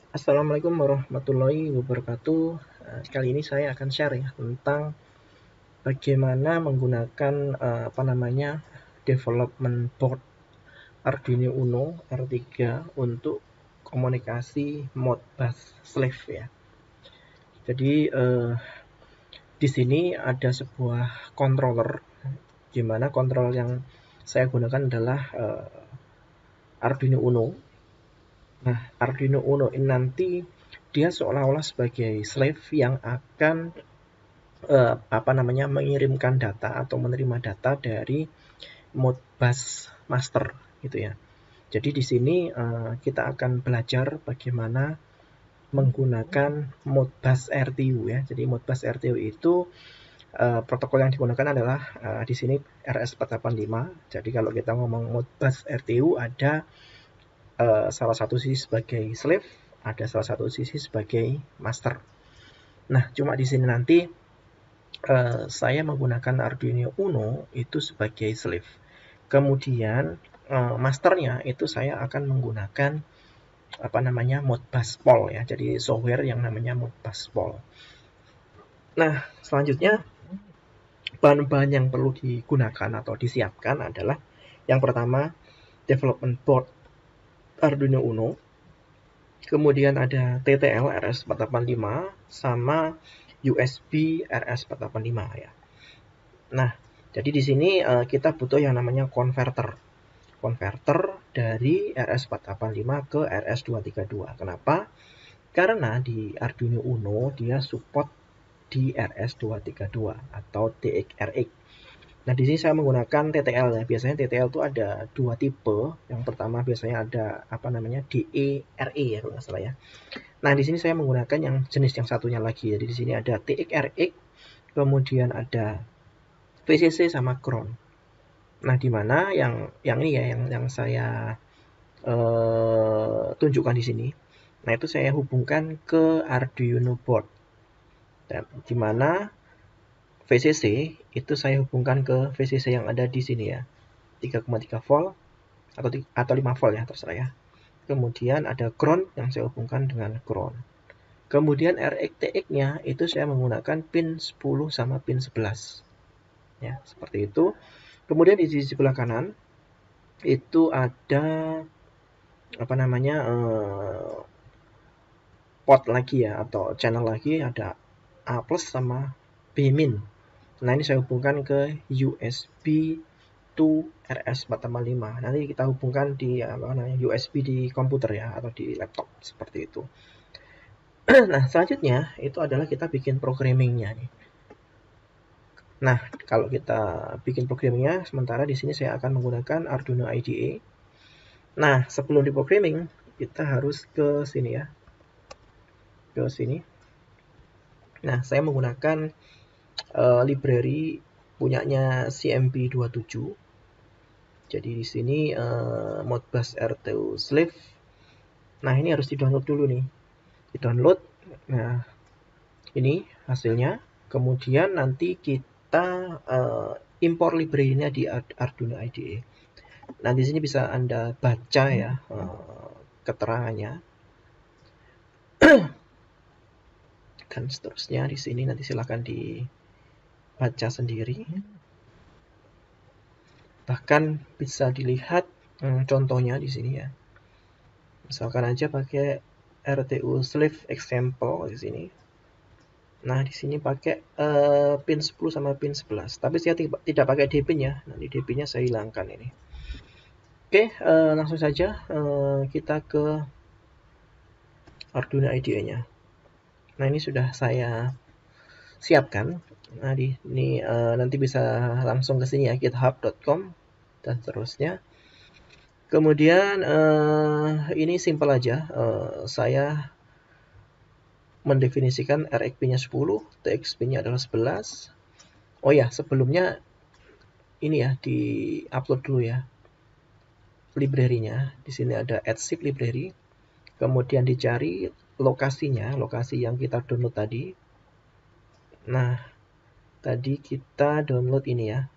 Assalamualaikum warahmatullahi wabarakatuh. Kali ini saya akan share ya tentang bagaimana menggunakan development board Arduino Uno R3 untuk komunikasi Modbus Slave ya. Jadi di sini ada sebuah controller, di mana kontrol yang saya gunakan adalah Arduino Uno. Nah, Arduino Uno ini nanti dia seolah-olah sebagai slave yang akan mengirimkan data atau menerima data dari Modbus master gitu ya. Jadi di sini kita akan belajar bagaimana menggunakan Modbus RTU ya. Jadi Modbus RTU itu protokol yang digunakan adalah di sini RS485. Jadi kalau kita ngomong Modbus RTU ada salah satu sisi sebagai slave, ada salah satu sisi sebagai master. Nah, cuma di sini nanti saya menggunakan Arduino Uno itu sebagai slave. Kemudian masternya itu saya akan menggunakan Modbus Pol ya. Jadi software yang namanya Modbus Pol. Nah, selanjutnya bahan-bahan yang perlu digunakan atau disiapkan adalah yang pertama development board Arduino Uno. Kemudian ada TTL RS485 sama USB RS485 ya. Nah, jadi di sini kita butuh yang namanya konverter dari RS485 ke RS232. Kenapa? Karena di Arduino Uno dia support di RS232 atau DXRX. Nah, di sini saya menggunakan TTL ya. Biasanya TTL itu ada dua tipe. Yang pertama biasanya ada DERE ya kalau nggak salah ya. Nah, di sini saya menggunakan yang jenis yang satunya lagi. Jadi di sini ada DXRX, kemudian ada VCC sama ground. Nah, di mana yang ini ya yang saya tunjukkan di sini. Nah, itu saya hubungkan ke Arduino board. Dan di mana VCC itu saya hubungkan ke VCC yang ada di sini ya. 3,3 volt atau 5 volt ya, terserah ya. Kemudian ada ground yang saya hubungkan dengan ground. Kemudian RX-TX-nya itu saya menggunakan pin 10 sama pin 11. Ya, seperti itu. Kemudian di sisi sebelah kanan itu ada port lagi ya atau channel lagi, ada A plus sama B min. Nah, ini saya hubungkan ke USB to RS485. Nanti kita hubungkan di USB di komputer ya atau di laptop seperti itu. Nah, selanjutnya itu adalah kita bikin programmingnya nih. Nah, kalau kita bikin programmingnya, sementara di sini saya akan menggunakan Arduino IDE. Nah, sebelum di programming, kita harus ke sini ya. Ke sini. Nah, saya menggunakan library punyanya CMP27. Jadi di sini Modbus RTU Slave. Nah, ini harus di-download dulu nih. Di-download. Nah, ini hasilnya. Kemudian nanti kita impor library-nya di Arduino IDE. Nah, di sini bisa Anda baca ya keterangannya. Dan seterusnya di sini nanti silakan dibaca sendiri. Bahkan bisa dilihat contohnya di sini ya. Misalkan aja pakai RTU Slave example di sini. Nah, di sini pakai pin 10 sama pin 11. Tapi saya tidak pakai D-pin ya. Nanti D-pinnya saya hilangkan ini. Oke, langsung saja kita ke Arduino IDE-nya. Nah, ini sudah saya siapkan. Nah, ini nanti bisa langsung ke sini ya, github.com dan seterusnya. Kemudian ini simple aja. Saya mendefinisikan RX-pin-nya 10, TX-pin-nya adalah 11. Oh ya, sebelumnya ini ya di-upload dulu ya library-nya. Di sini ada add zip library. Kemudian dicari lokasinya, lokasi yang kita download tadi. Nah, tadi kita download ini ya,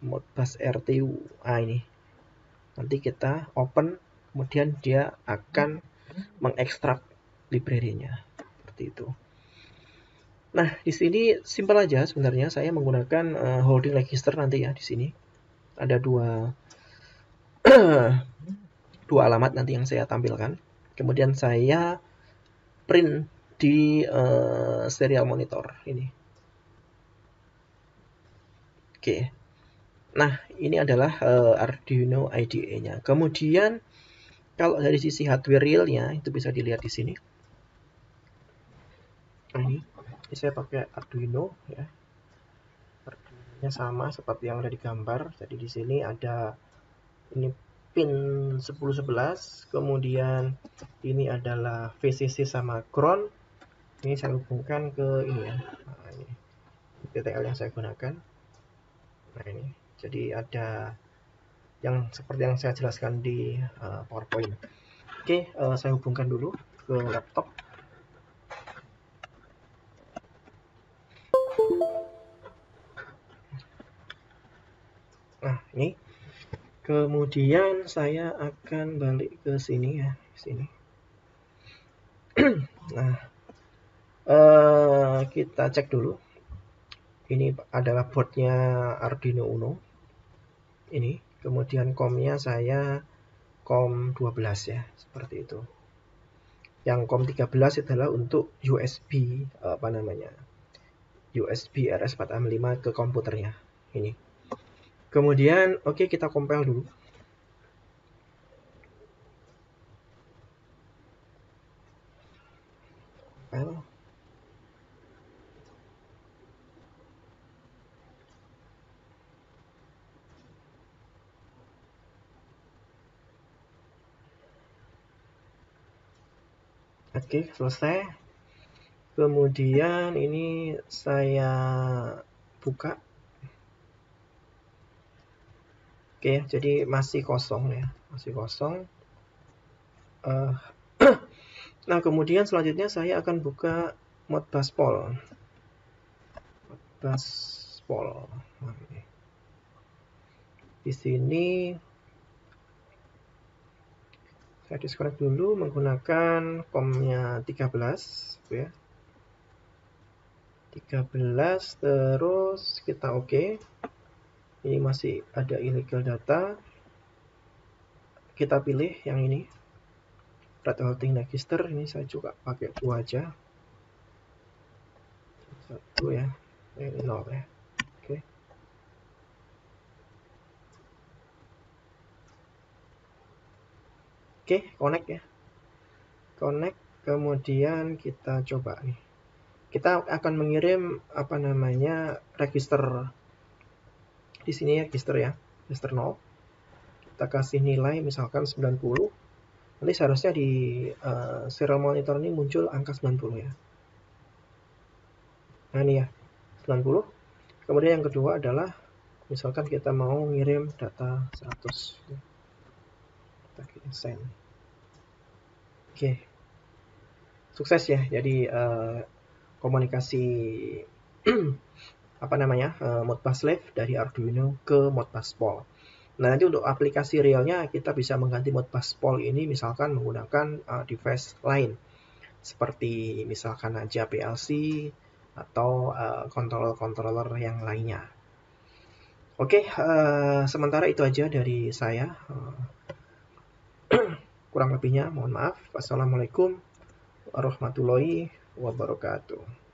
Modbus RTU. Ini. Nanti kita open, kemudian dia akan mengekstrak library-nya seperti itu. Nah, di sini simpel aja sebenarnya. Saya menggunakan holding register nanti ya di sini. Ada dua dua alamat nanti yang saya tampilkan. Kemudian saya print di serial monitor ini. Oke. Nah, ini adalah Arduino IDE-nya. Kemudian kalau dari sisi hardware realnya itu bisa dilihat di sini. Nah, ini saya pakai Arduino ya. Arduino-nya sama seperti yang ada di gambar. Jadi di sini ada ini pin 1011, kemudian ini adalah VCC sama ground. Ini saya hubungkan ke ini ya. Nah, ini PTL yang saya gunakan. Nah, ini. Jadi ada yang seperti yang saya jelaskan di PowerPoint. Oke, saya hubungkan dulu ke laptop. Nah, ini. Kemudian saya akan balik ke sini ya, sini. Nah, kita cek dulu. Ini adalah boardnya Arduino Uno. Ini, kemudian COM-nya saya COM 12 ya, seperti itu. Yang COM 13 adalah untuk USB apa namanya? USB RS485 ke komputernya. Ini. Kemudian oke, kita compile dulu. Compile. Oke, selesai. Kemudian ini saya buka. Oke, jadi masih kosong ya, masih kosong. Nah, kemudian selanjutnya saya akan buka Modbus Poll. Modbus Poll. Nah, ini. Di sini saya disconnect dulu menggunakan COM-nya 13 ya. 13 terus kita oke. Ini masih ada illegal data. Kita pilih yang ini. Red holding register ini saya juga pakai 2 aja. 1 ya. Ini 0 ya. Oke. Oke, connect ya. Connect, kemudian kita coba nih. Kita akan mengirim apa namanya register di sini ya, register ya, register 0. Kita kasih nilai misalkan 90. Nanti seharusnya di serial monitor ini muncul angka 90 ya. Nah ini ya, 90. Kemudian yang kedua adalah misalkan kita mau ngirim data 100. Kita kirim send. Oke. Sukses ya. Jadi komunikasi apa namanya Modbus Live dari Arduino ke Modbus Poll. Nah, nanti untuk aplikasi realnya kita bisa mengganti Modbus Poll ini misalkan menggunakan device lain seperti misalkan aja PLC atau controller yang lainnya. Oke, sementara itu aja dari saya. Kurang lebihnya mohon maaf. Wassalamualaikum warahmatullahi wabarakatuh.